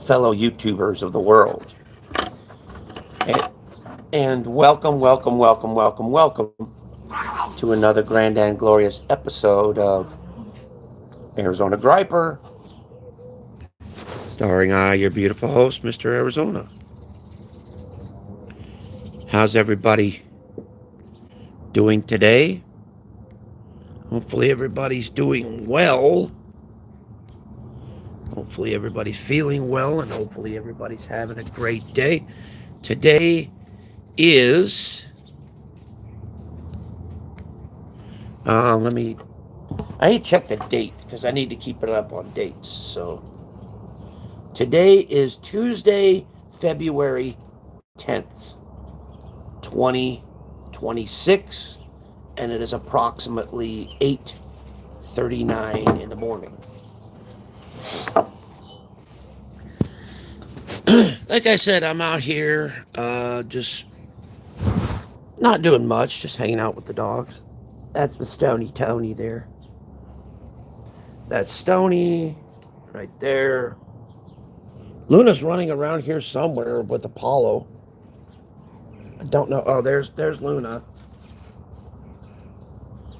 fellow YouTubers of the world. And welcome, welcome, welcome, welcome, welcome to another grand and glorious episode of Arizona Griper, starring your beautiful host, Mr. Arizona. How's everybody doing today? Hopefully everybody's doing well. Hopefully everybody's feeling well, and hopefully everybody's having a great day. Today is... I need to check the date because I need to keep it up on dates. So today is Tuesday, February 10th, 2026, and it is approximately 8:39 in the morning. Like I said, I'm out here just not doing much, just hanging out with the dogs. That's the Stony Tony there. That's Stony right there. Luna's running around here somewhere with Apollo. I don't know. Oh, there's Luna.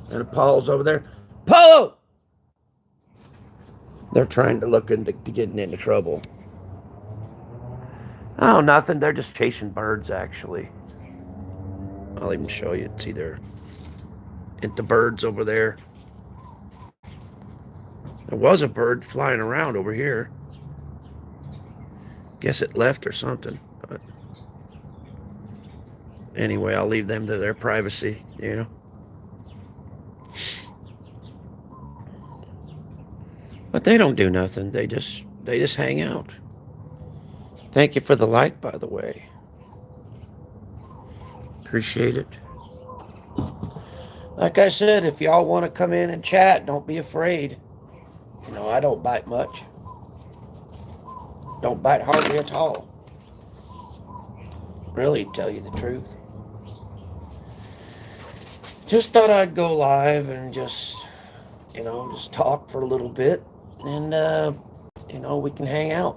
And Apollo's over there. Apollo! They're trying to look into getting into trouble. Oh, nothing. They're just chasing birds, actually. I'll even show you. See there. It's the birds over there. There was a bird flying around over here. Guess it left or something. But anyway, I'll leave them to their privacy, you know. But they don't do nothing. They just hang out. Thank you for the like, by the way. Appreciate it. Like I said, if y'all want to come in and chat, don't be afraid. You know, I don't bite much. Don't bite hardly at all. Really, to tell you the truth. Just thought I'd go live and just talk for a little bit. And, we can hang out.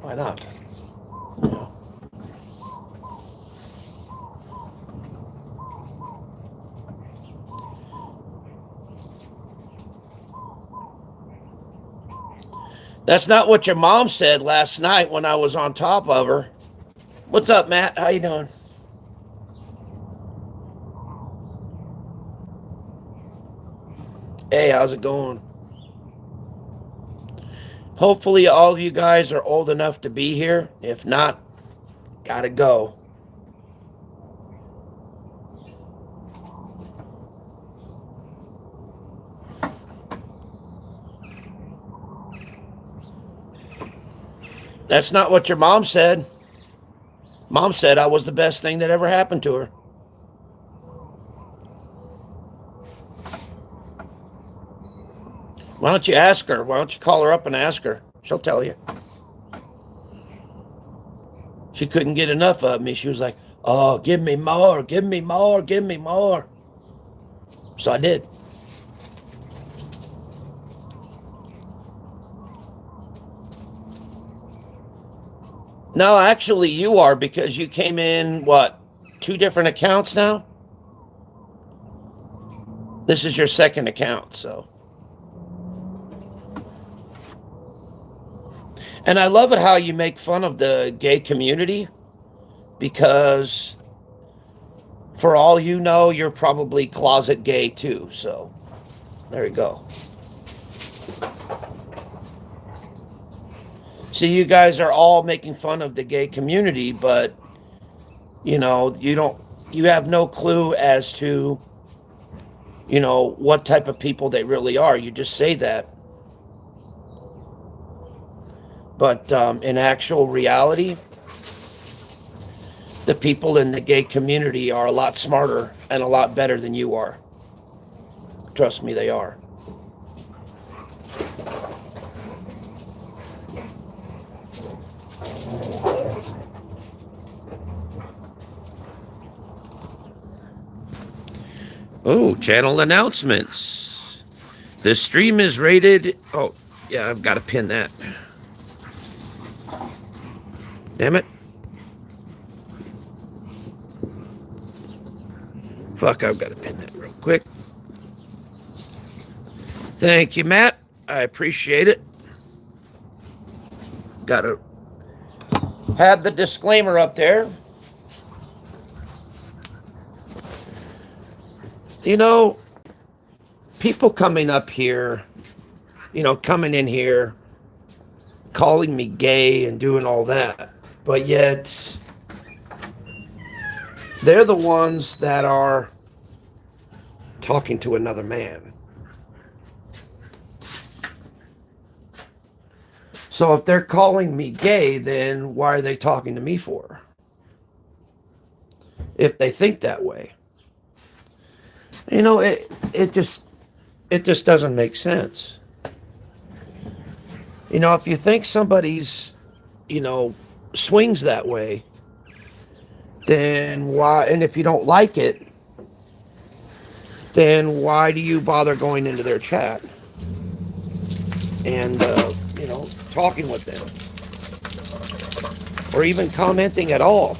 Why not? You know. That's not what your mom said last night when I was on top of her. What's up, Matt? How you doing? Hey, how's it going? Hopefully all of you guys are old enough to be here. If not, gotta go. That's not what your mom said. Mom said I was the best thing that ever happened to her. Why don't you ask her? Why don't you call her up and ask her? She'll tell you. She couldn't get enough of me. She was like, oh, give me more, give me more, give me more. So I did. No, actually you are, because you came in, 2 different accounts now? This is your second account, so. And I love it how you make fun of the gay community, because for all you know, you're probably closet gay too, so there you go. See, you guys are all making fun of the gay community, but, you have no clue as to, what type of people they really are. You just say that. But in actual reality, the people in the gay community are a lot smarter and a lot better than you are. Trust me, they are. Oh, channel announcements. The stream is rated... Oh, yeah, I've got to pin that. Damn it. Fuck, I've got to pin that real quick. Thank you, Matt. I appreciate it. Got to have the disclaimer up there. You know, people coming up here, coming in here, calling me gay and doing all that, but yet they're the ones that are talking to another man. So if they're calling me gay, then why are they talking to me for? If they think that way. It just doesn't make sense. If you think somebody's, swings that way, then why, and if you don't like it, then why do you bother going into their chat and, talking with them? Or even commenting at all?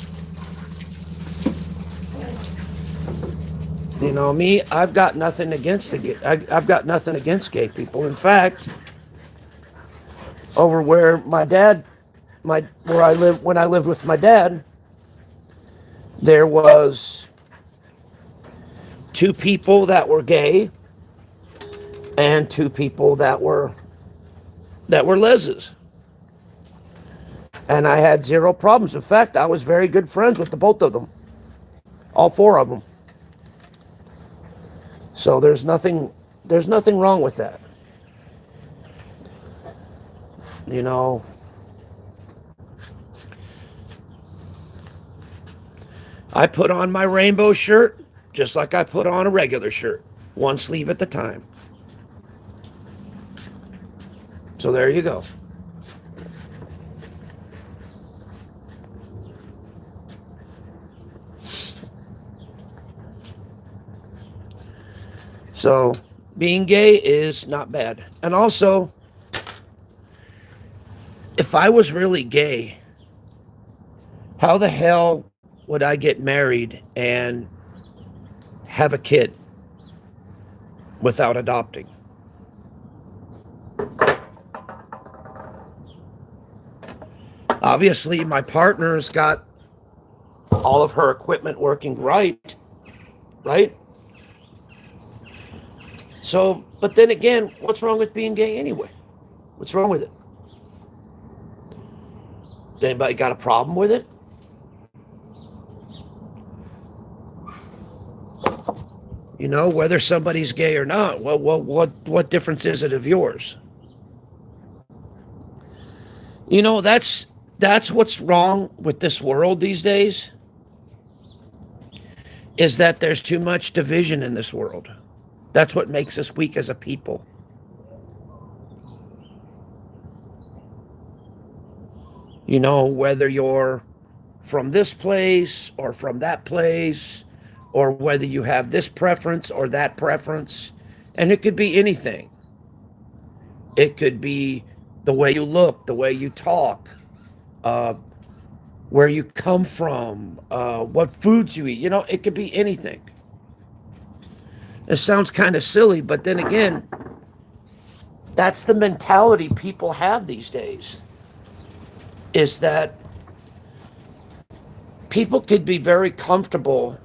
Me, I've got nothing against I've got nothing against gay people. In fact, over where my dad, when I lived with my dad, there was 2 people that were gay and 2 people that were lesbians. And I had 0 problems. In fact, I was very good friends with the both of them. All 4 of them. So there's nothing wrong with that. I put on my rainbow shirt just like I put on a regular shirt, 1 sleeve at the time. So there you go. So being gay is not bad. And also, if I was really gay, how the hell would I get married and have a kid without adopting? Obviously, my partner's got all of her equipment working right? So, but then again, what's wrong with being gay anyway? What's wrong with it? Has anybody got a problem with it? Whether somebody's gay or not, well, what difference is it of yours? That's what's wrong with this world these days, is that there's too much division in this world. That's what makes us weak as a people. Whether you're from this place or from that place, or whether you have this preference or that preference, and it could be anything. It could be the way you look, the way you talk, where you come from, what foods you eat. It could be anything. It sounds kind of silly, but then again, that's the mentality people have these days, is that people could be very comfortable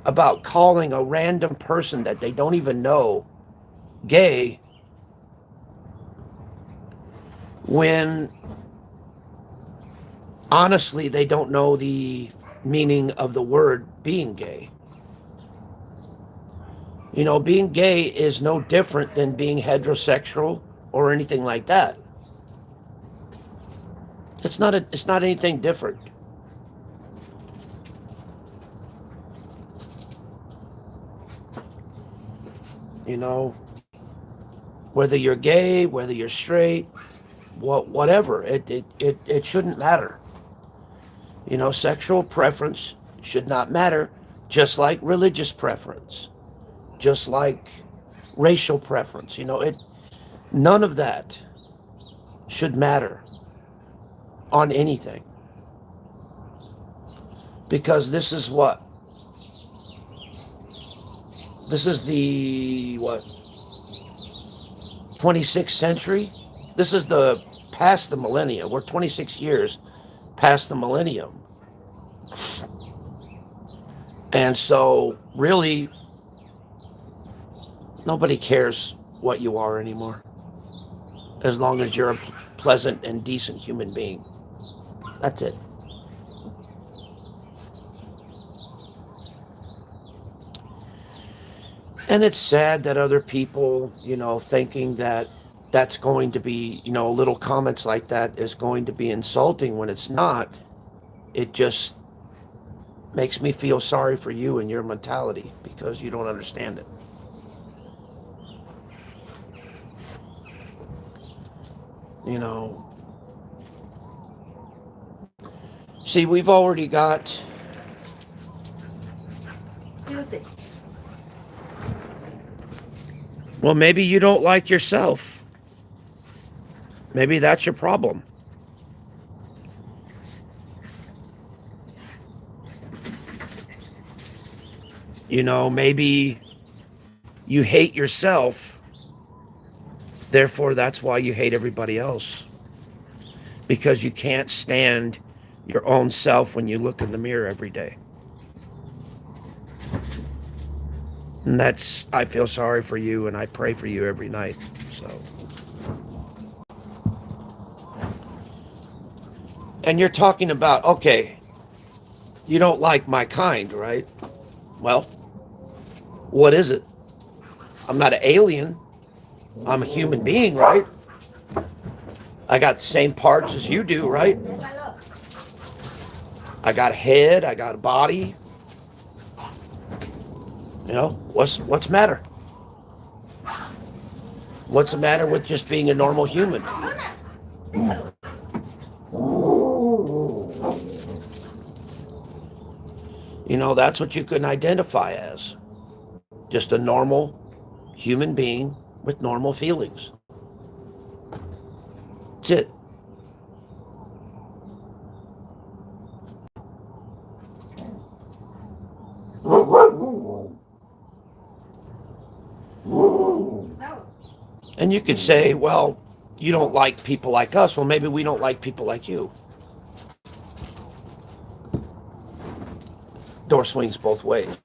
about calling a random person that they don't even know gay, when honestly they don't know the meaning of the word being gay. Being gay is no different than being heterosexual or anything like that. It's not anything different. Whether you're gay, whether you're straight, whatever, it shouldn't matter. Sexual preference should not matter, just like religious preference, just like racial preference. None of that should matter. on anything. Because this is what? This is the, what, 26th century? This is the past the millennia. We're 26 years past the millennium. And so, really, nobody cares what you are anymore, as long as you're a pleasant and decent human being. That's it. And it's sad that other people, thinking that that's going to be, little comments like that is going to be insulting when it's not. It just makes me feel sorry for you and your mentality because you don't understand it. See, we've already got well, maybe you don't like yourself. Maybe that's your problem. Maybe you hate yourself. Therefore, that's why you hate everybody else. Because you can't stand your own self when you look in the mirror every day. And I feel sorry for you, and I pray for you every night. So. And you're talking about, okay, you don't like my kind, right? Well, what is it? I'm not an alien. I'm a human being, right? I got the same parts as you do, right? I got a head, I got a body. What's the matter? What's the matter with just being a normal human? That's what you can identify as. Just a normal human being with normal feelings. That's it. And you could say, well, you don't like people like us. Well, maybe we don't like people like you. Door swings both ways.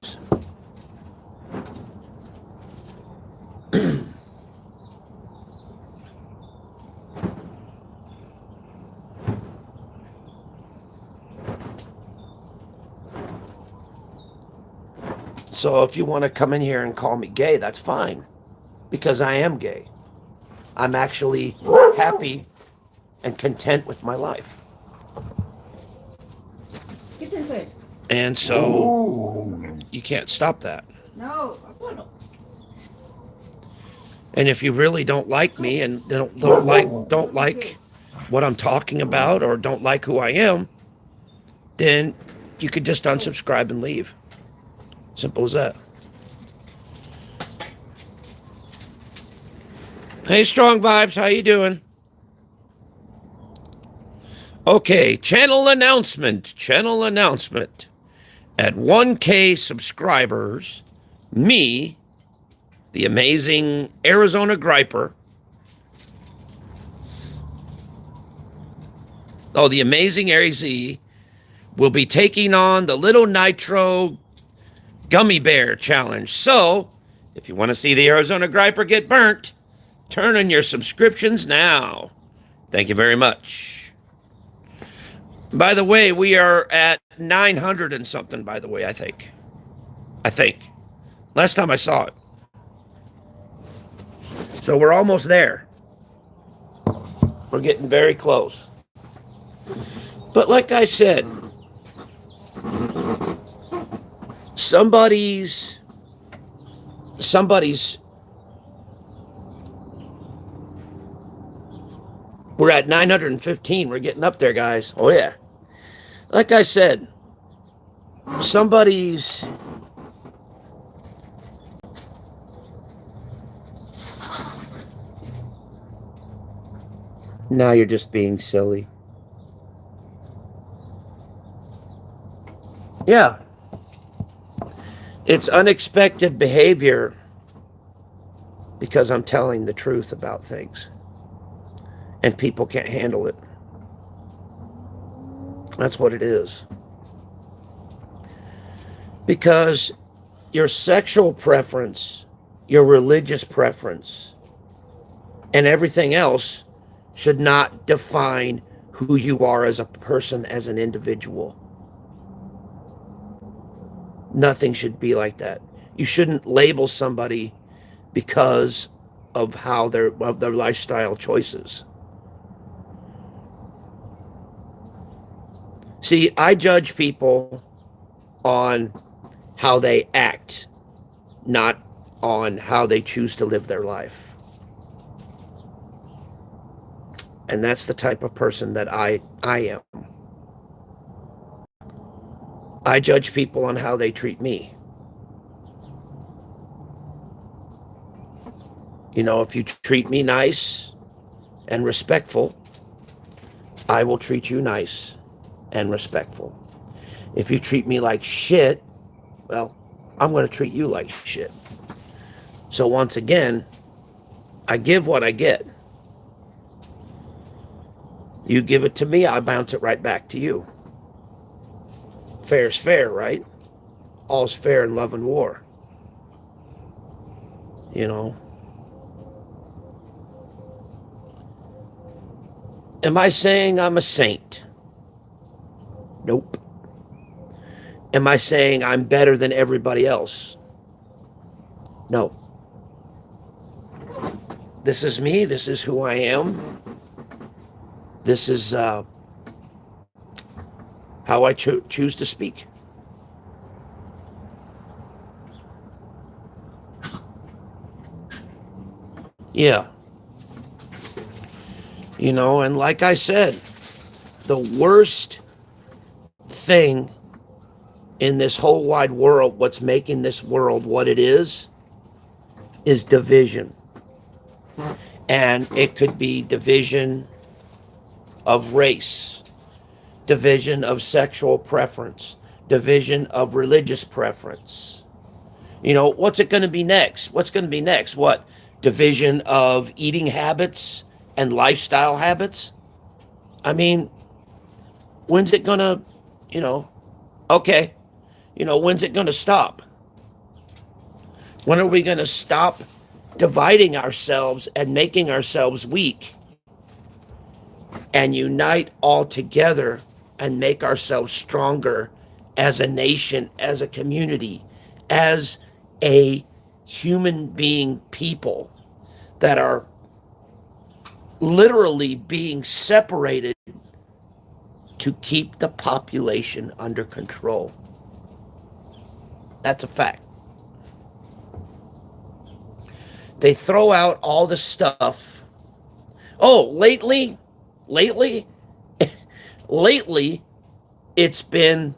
So if you want to come in here and call me gay, that's fine. Because I am gay. I'm actually happy and content with my life. And so you can't stop that. No. And if you really don't like me and don't like what I'm talking about or don't like who I am, then you could just unsubscribe and leave. Simple as that. Hey, Strong Vibes, how you doing? Okay, channel announcement. At 1K subscribers, me, the amazing Arizona Griper, the amazing AZ, will be taking on the Little Nitro Gummy Bear Challenge. So, if you want to see the Arizona Griper get burnt, turn on your subscriptions now. Thank you very much. By the way, we are at 900 and something, by the way, I think. Last time I saw it. So we're almost there. We're getting very close. But like I said, somebody's we're at 915. We're getting up there, guys. Oh yeah. Like I said, somebody's now you're just being silly. Yeah. It's unexpected behavior because I'm telling the truth about things and people can't handle it. That's what it is. Because your sexual preference, your religious preference, and everything else should not define who you are as a person, as an individual. Nothing should be like that. You shouldn't label somebody because of how of their lifestyle choices. See, I judge people on how they act, not on how they choose to live their life. And that's the type of person that I am. I judge people on how they treat me. You know, if you treat me nice and respectful, I will treat you nice and respectful. If you treat me like shit, well, I'm going to treat you like shit. So once again, I give what I get. You give it to me, I bounce it right back to you. Fair's fair, right? All's fair in love and war. You know? Am I saying I'm a saint? Nope. Am I saying I'm better than everybody else? No. This is me. This is who I am. This is how I choose to speak. Yeah. You know, and like I said, the worst thing in this whole wide world, what's making this world what it is division. And it could be division of race, division of sexual preference, division of religious preference. You know, what's it going to be next? What's going to be next? What? Division of eating habits and lifestyle habits? I mean, when's it going to, okay, when's it going to stop? When are we going to stop dividing ourselves and making ourselves weak and unite all together and make ourselves stronger as a nation, as a community, as a human being people that are literally being separated to keep the population under control? That's a fact. They throw out all the stuff. Oh, lately, it's been,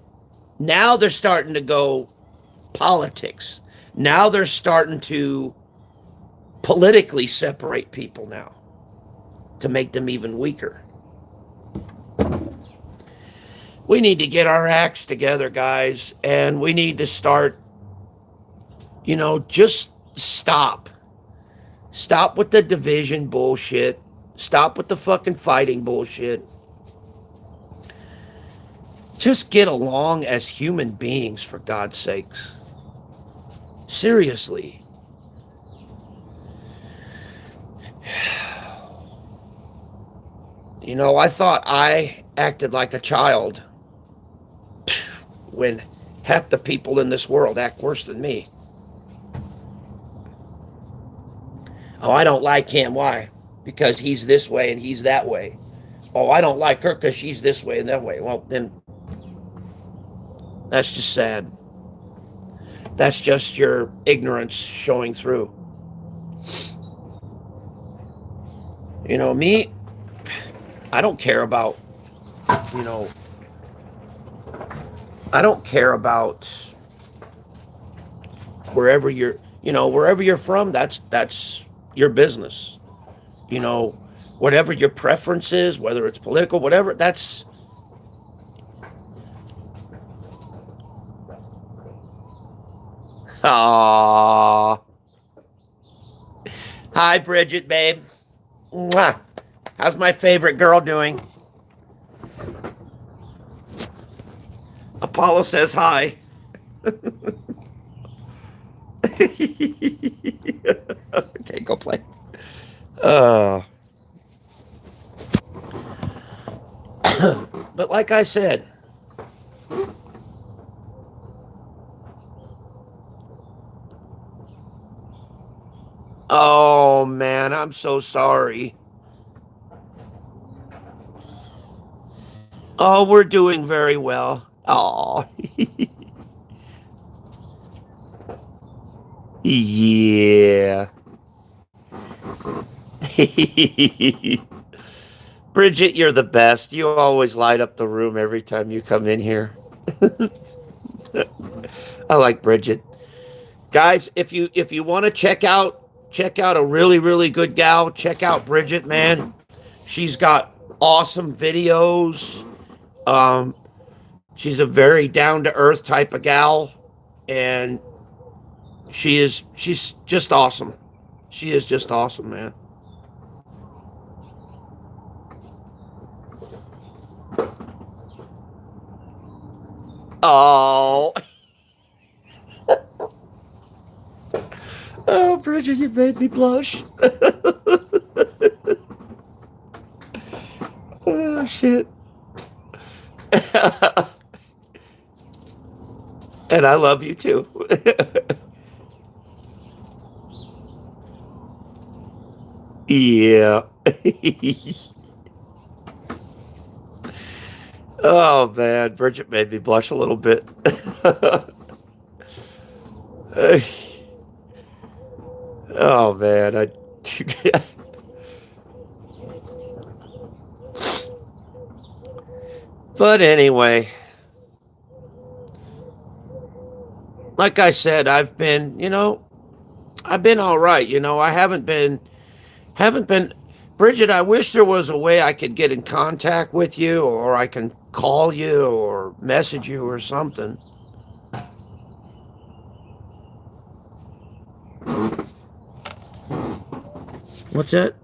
now they're starting to go politics. Now they're starting to politically separate people now to make them even weaker. We need to get our acts together, guys, and we need to start, just stop. Stop with the division bullshit. Stop with the fucking fighting bullshit. Just get along as human beings, for God's sakes. Seriously. I thought I acted like a child when half the people in this world act worse than me. Oh, I don't like him. Why? Because he's this way and he's that way. Oh, I don't like her because she's this way and that way. Well, then that's just sad. That's just your ignorance showing through. Me, I don't care about, I don't care about wherever you're from, that's your business. Whatever your preference is, whether it's political, whatever, that's Aww. Hi, Bridget, babe. Mwah. How's my favorite girl doing? Apollo says hi. Okay, go play. Uh, but like I said, oh man, I'm so sorry. Oh, we're doing very well. Oh, yeah. Bridget, you're the best. You always light up the room every time you come in here. I like Bridget. Guys, if you want to check out a really good gal, check out Bridget, man. She's got awesome videos. Um, she's a very down to earth type of gal, and she's just awesome. She is just awesome, man. Oh, oh, Bridget, you made me blush. Oh shit. And I love you too. Yeah. Oh man, Bridget made me blush a little bit. Oh man, I. But anyway, like I said, I've been all right. I haven't been. Bridget, I wish there was a way I could get in contact with you, or I can call you, or message you, or something. What's that?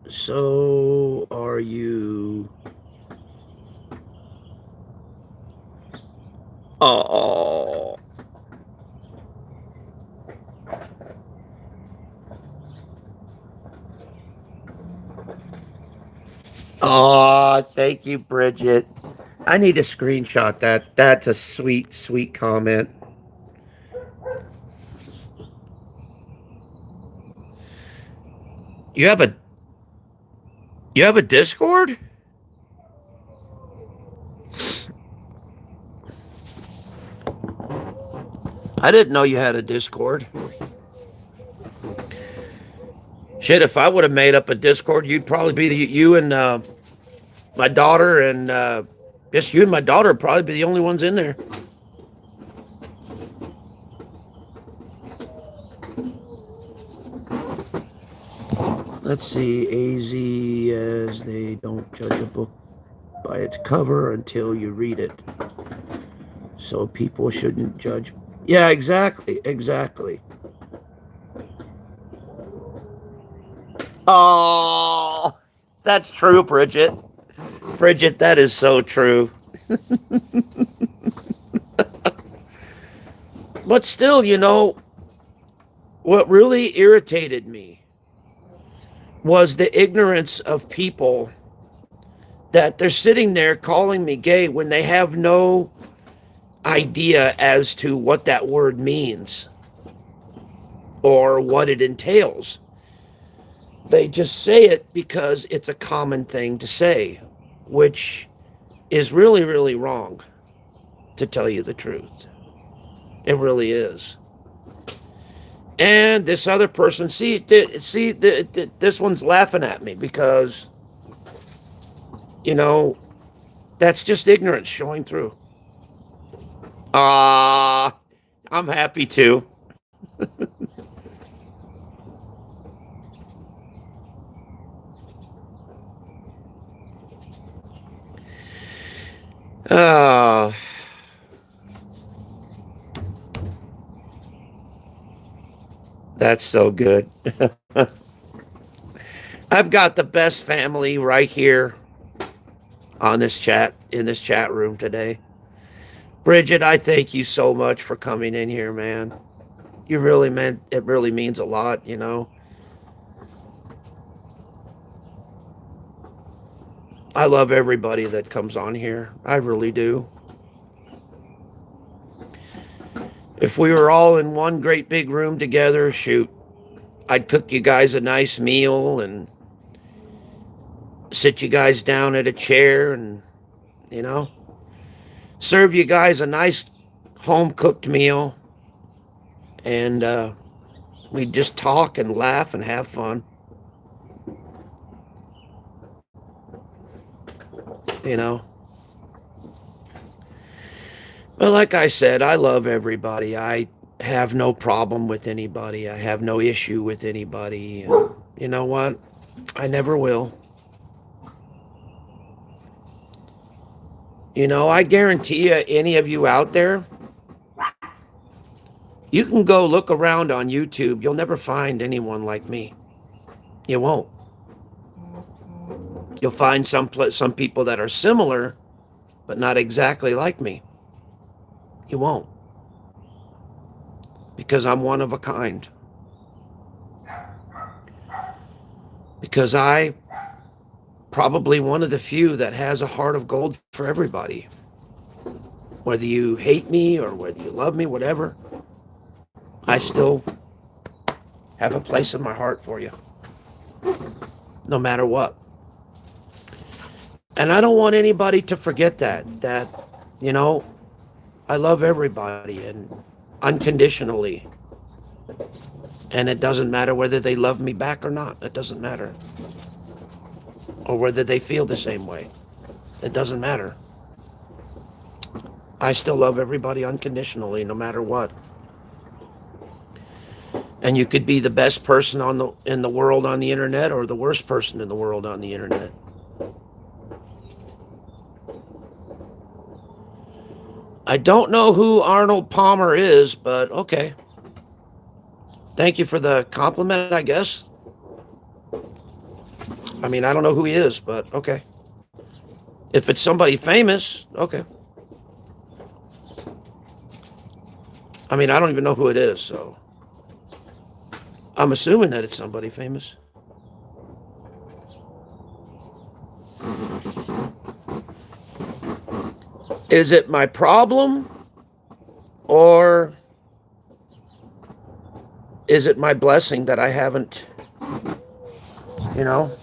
So, are you? Oh, oh, thank you, Bridget. I need to screenshot that. That's a sweet comment. You have a you have a Discord? I didn't know you had a Discord. Shit, if I would have made up a Discord, you'd probably be you and my daughter, and just you and my daughter would probably be the only ones in there. Let's see, AZ, as they don't judge a book by its cover until you read it. So people shouldn't judge. Yeah, exactly. Oh, that's true, Bridget. Bridget, that is so true. But still, what really irritated me was the ignorance of people that they're sitting there calling me gay when they have no idea as to what that word means or what it entails. They just say it because it's a common thing to say, which is really wrong, to tell you the truth. It really is. And this other person, this one's laughing at me because, that's just ignorance showing through. I'm happy too. Uh, That's so good. I've got the best family right here on this chat, in this chat room today. Bridget, I thank you so much for coming in here, man. You really meant, it really means a lot, you know. I love everybody that comes on here. I really do. If we were all in one great big room together, shoot, I'd cook you guys a nice meal and sit you guys down at a chair and, you know, serve you guys a nice home cooked meal. And we'd just talk and laugh and have fun. You know. But like I said, I love everybody. I have no problem with anybody. I have no issue with anybody. And you know what? I never will. You know, I guarantee you, any of you out there, you can go look around on YouTube. You'll never find anyone like me. You won't. You'll find some people that are similar, but not exactly like me. You won't. Because I'm one of a kind. Because I probably one of the few that has a heart of gold for everybody. Whether you hate me or whether you love me, whatever, I still have a place in my heart for you. No matter what. And I don't want anybody to forget that, you know, I love everybody and unconditionally. And it doesn't matter whether they love me back or not. It doesn't matter. Or whether they feel the same way. It doesn't matter. I still love everybody unconditionally, no matter what. And you could be the best person in the world on the internet or the worst person in the world on the internet. I don't know who Arnold Palmer is, but okay. Thank you for the compliment, I guess. I mean, I don't know who he is, but okay. If it's somebody famous, okay. I mean, I don't even know who it is, so I'm assuming that it's somebody famous. Is it my problem? Or is it my blessing that I haven't, you know?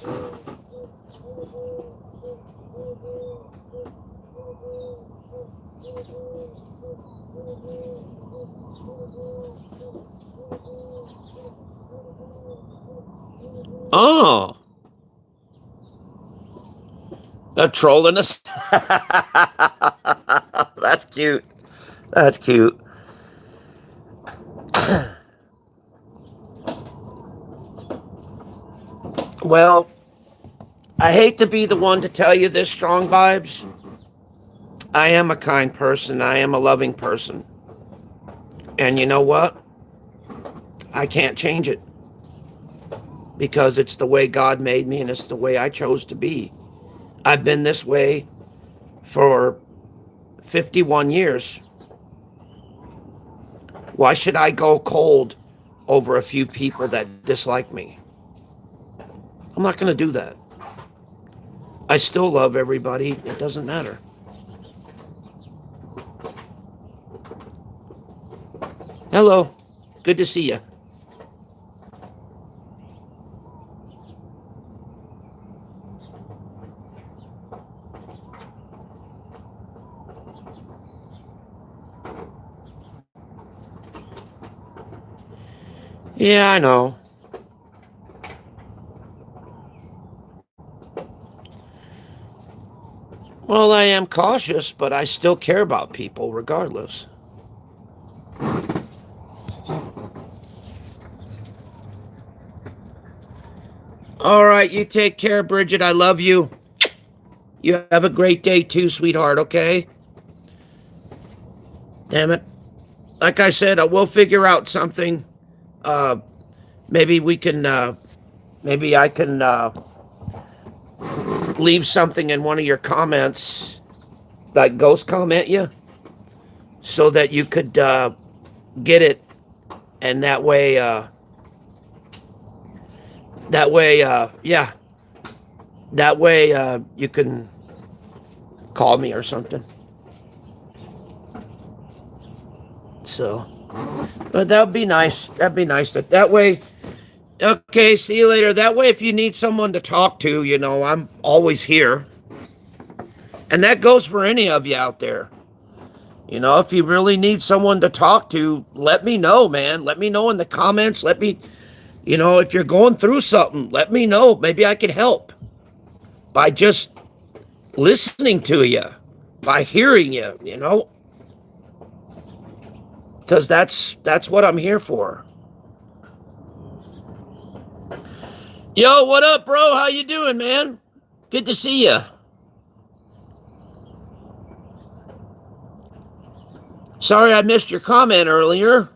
Oh. They're trolling us. That's cute. That's cute. Well, I hate to be the one to tell you this, Strong Vibes. I am a kind person. I am a loving person. And you know what? I can't change it. Because it's the way God made me and it's the way I chose to be. I've been this way for 51 years. Why should I go cold over a few people that dislike me? I'm not going to do that. I still love everybody. It doesn't matter. Hello. Good to see you. Yeah, I know. Well, I am cautious, but I still care about people regardless. All right, you take care, Bridget. I love you. You have a great day too, sweetheart, okay? Damn it. Like I said, I will figure out something. maybe we can, maybe I can leave something in one of your comments, like ghost comment you, so that you could get it, and that way, yeah, that way you can call me or something. So, but that would be nice. That'd be nice. That way. Okay, see you later. That way, if you need someone to talk to, you know, I'm always here. And that goes for any of you out there. You know, if you really need someone to talk to, let me know, man. Let me know in the comments. Let me, you know, if you're going through something, let me know. Maybe I can help by just listening to you, by hearing you, you know, because that's what I'm here for. Yo, what up, bro? How you doing, man? Good to see you. Sorry I missed your comment earlier,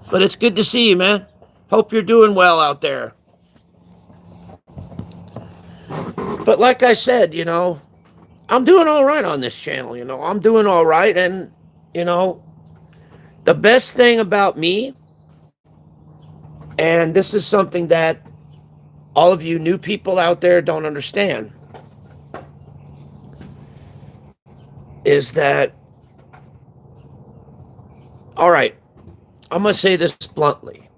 but it's good to see you, man. Hope you're doing well out there. But like I said, you know, I'm doing all right on this channel, you know. I'm doing all right, and, you know, the best thing about me, and this is something that all of you new people out there don't understand, is that, all right, I'm going to say this bluntly.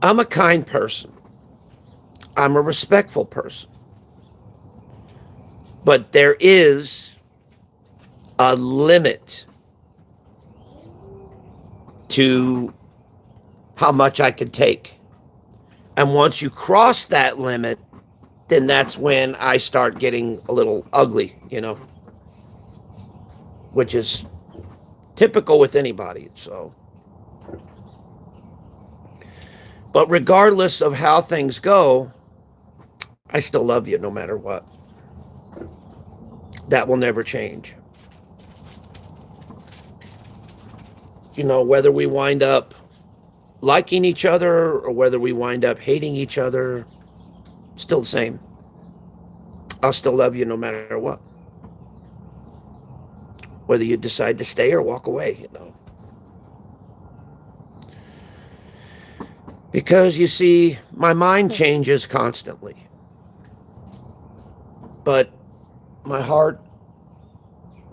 I'm a kind person. I'm a respectful person. But there is a limit to how much I can take. And once you cross that limit, then that's when I start getting a little ugly, you know, which is typical with anybody. So, but regardless of how things go, I still love you no matter what. That will never change. You know, whether we wind up liking each other or whether we wind up hating each other, still the same. I'll still love you no matter what. Whether you decide to stay or walk away, you know. Because you see, my mind changes constantly. But my heart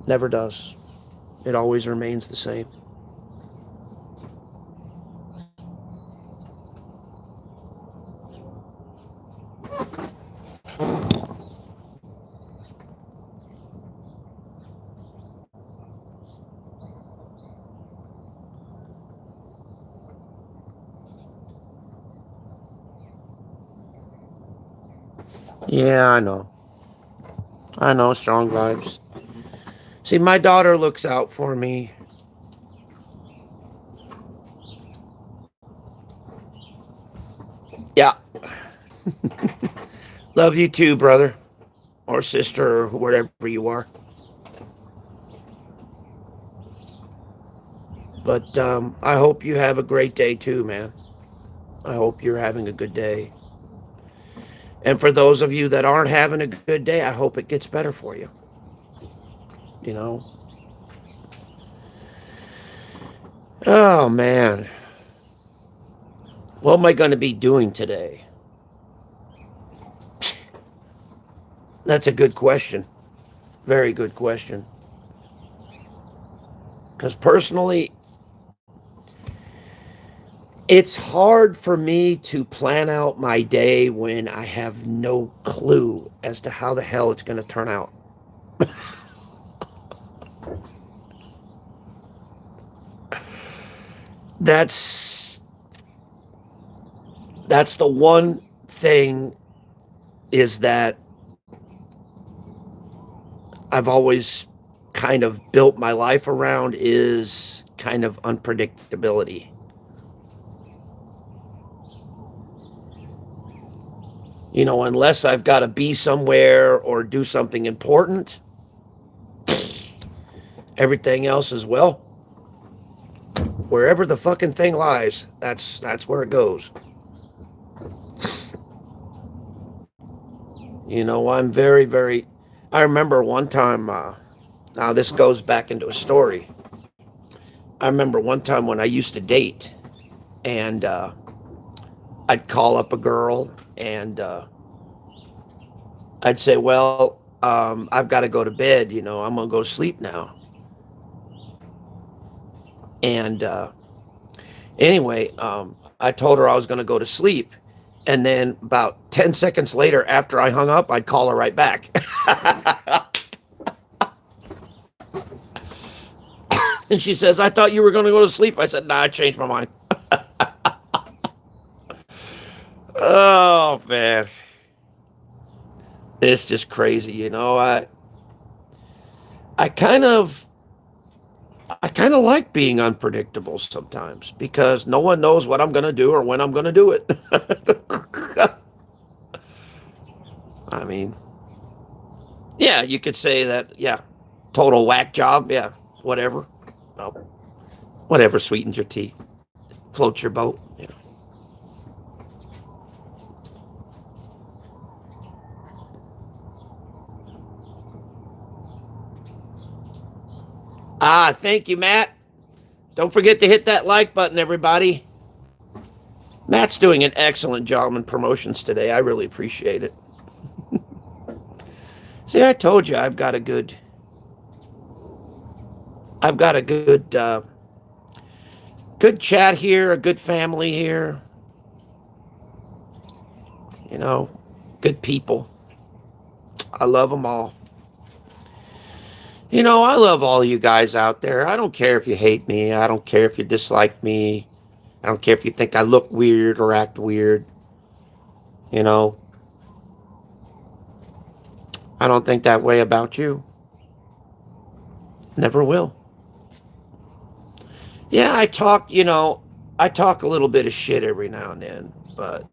never does. It always remains the same. Yeah, I know. I know, strong vibes. See, my daughter looks out for me. Yeah. Love you too, brother. Or sister, or whatever you are. But I hope you have a great day too, man. I hope you're having a good day. And for those of you that aren't having a good day, I hope it gets better for you. You know? Oh, man. What am I going to be doing today? That's a good question. Very good question. Because personally, it's hard for me to plan out my day when I have no clue as to how the hell it's going to turn out. That's the one thing, is that I've always kind of built my life around, is kind of unpredictability. You know, unless I've got to be somewhere or do something important, everything else is, well, Wherever the fucking thing lies, that's where it goes. You know, I'm very, very. I remember one time. Now this goes back into a story. I remember one time when I used to date, and I'd call up a girl, and I'd say, "Well, I've got to go to bed. You know, I'm gonna go to sleep now." And anyway, I told her I was gonna go to sleep, and then about 10 seconds later, after I hung up, I'd call her right back. And she says, "I thought you were gonna go to sleep." I said, "Nah, I changed my mind." Oh man, it's just crazy, you know. I kind of I kind of like being unpredictable sometimes because no one knows what I'm going to do or when I'm going to do it. I mean, yeah, you could say that, yeah, total whack job, yeah, whatever. Well, whatever sweetens your tea, floats your boat, you know. Ah, thank you, Matt. Don't forget to hit that like button, everybody. Matt's doing an excellent job in promotions today. I really appreciate it. See, I told you I've got a good chat here, a good family here. You know, good people. I love them all. You know, I love all you guys out there. I don't care if you hate me. I don't care if you dislike me. I don't care if you think I look weird or act weird. You know, I don't think that way about you. Never will. Yeah, I talk a little bit of shit every now and then, but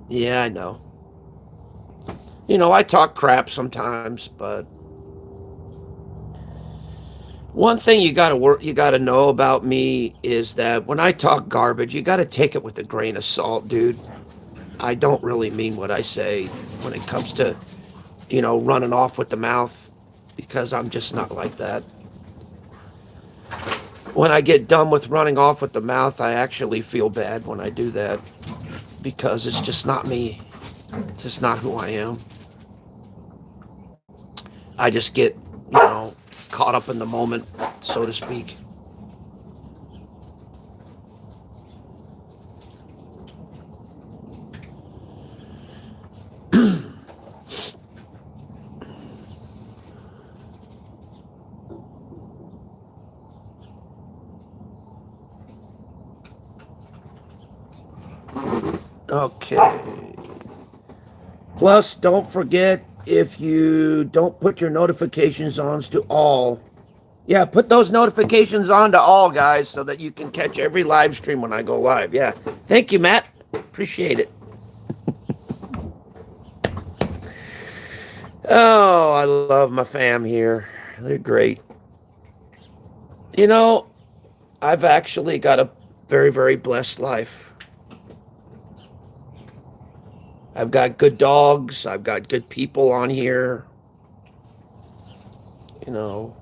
yeah, I know. You know, I talk crap sometimes, but one thing you got to know about me is that when I talk garbage, you got to take it with a grain of salt, dude. I don't really mean what I say when it comes to, running off with the mouth because I'm just not like that. When I get done with running off with the mouth, I actually feel bad when I do that because it's just not me. It's just not who I am. I just get, caught up in the moment, so to speak. Okay. Plus, don't forget, if you don't put your notifications on to all, yeah, put those notifications on to all, guys, so that you can catch every live stream when I go live. Yeah. Thank you, Matt. Appreciate it. Oh, I love my fam here. They're great. You know, I've actually got a very, very blessed life. I've got good dogs. I've got good people on here. You know.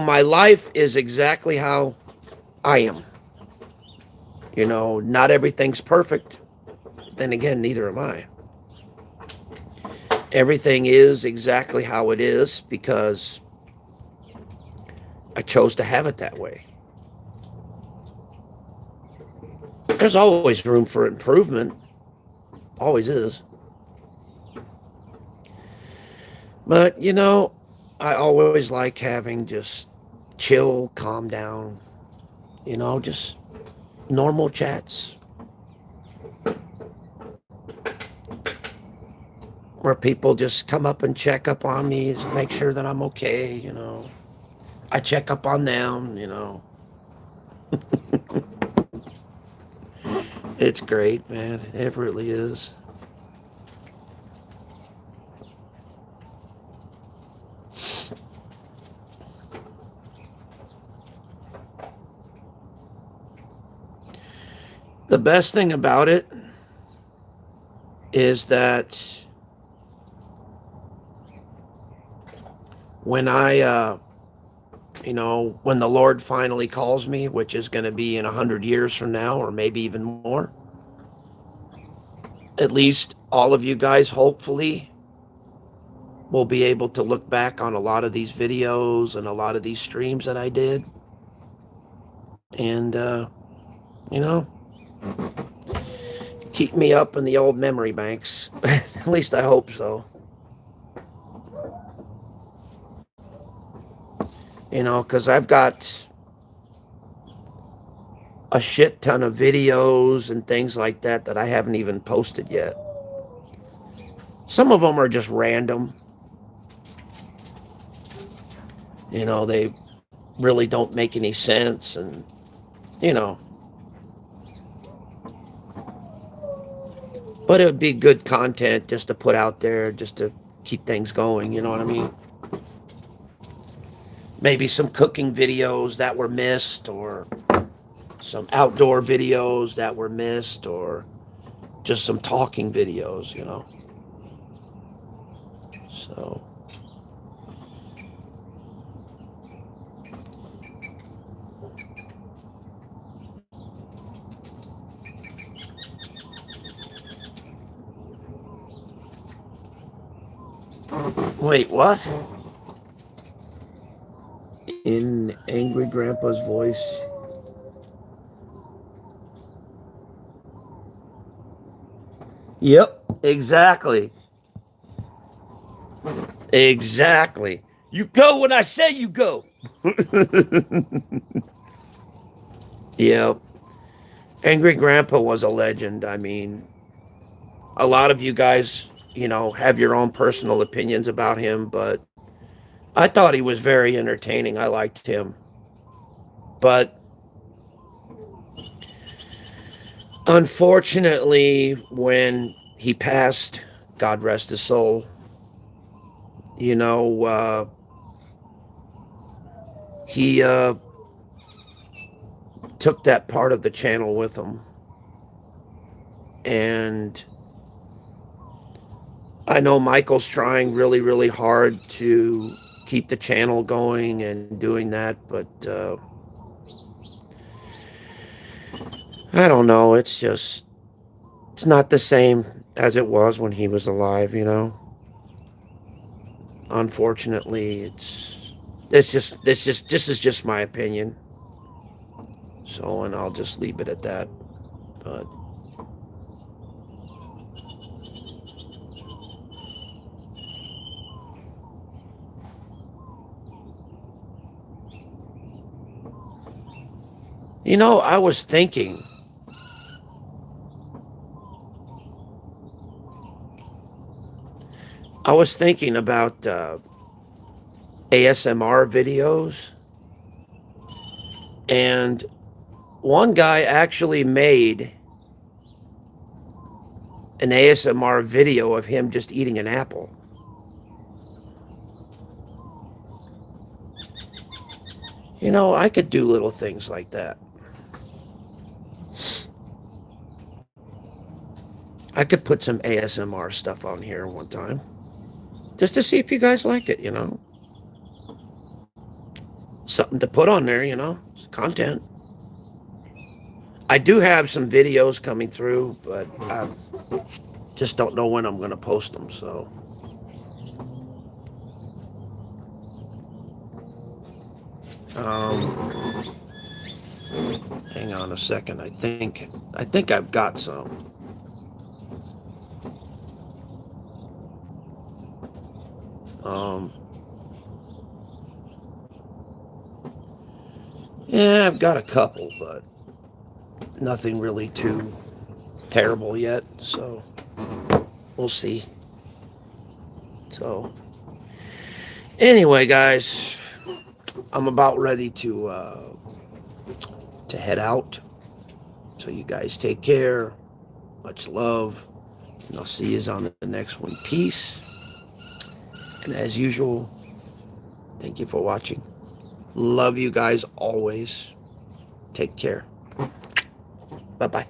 My life is exactly how I am. Not everything's perfect. Then again, neither am I. Everything is exactly how it is because I chose to have it that way. There's always room for improvement. Always is. But, I always like having just chill, calm down, just normal chats. Where people just come up and check up on me, make sure that I'm okay, I check up on them, It's great, man. It really is. best thing about it is that when when the Lord finally calls me, which is going to be in 100 years from now, or maybe even more, at least all of you guys, hopefully, will be able to look back on a lot of these videos and a lot of these streams that I did. And, keep me up in the old memory banks. At least I hope so. Because I've got a shit ton of videos and things like that I haven't even posted yet. Some of them are just random. They really don't make any sense, and, but it would be good content just to put out there, just to keep things going, you know what I mean? Maybe some cooking videos that were missed, or some outdoor videos that were missed, or just some talking videos, So, wait, what? In Angry Grandpa's voice. Yep, exactly. Exactly. You go when I say you go. Yep. Angry Grandpa was a legend. I mean, a lot of you guys, have your own personal opinions about him, but I thought he was very entertaining. I liked him. But unfortunately, when he passed, God rest his soul, he took that part of the channel with him. And I know Michael's trying really, really hard to keep the channel going and doing that, but I don't know. It's not the same as it was when he was alive, Unfortunately, this is just my opinion. So, and I'll just leave it at that. But I was thinking, about ASMR videos, and one guy actually made an ASMR video of him just eating an apple. I could do little things like that. I could put some ASMR stuff on here one time, just to see if you guys like it, Something to put on there, It's content. I do have some videos coming through, but I just don't know when I'm going to post them, so. Hang on a second. I think I've got some. Yeah, I've got a couple, but nothing really too terrible yet, so we'll see. So, anyway, guys, I'm about ready to head out. So you guys take care. Much love. And I'll see you on the next one. Peace. And as usual, thank you for watching. Love you guys always. Take care. Bye-bye.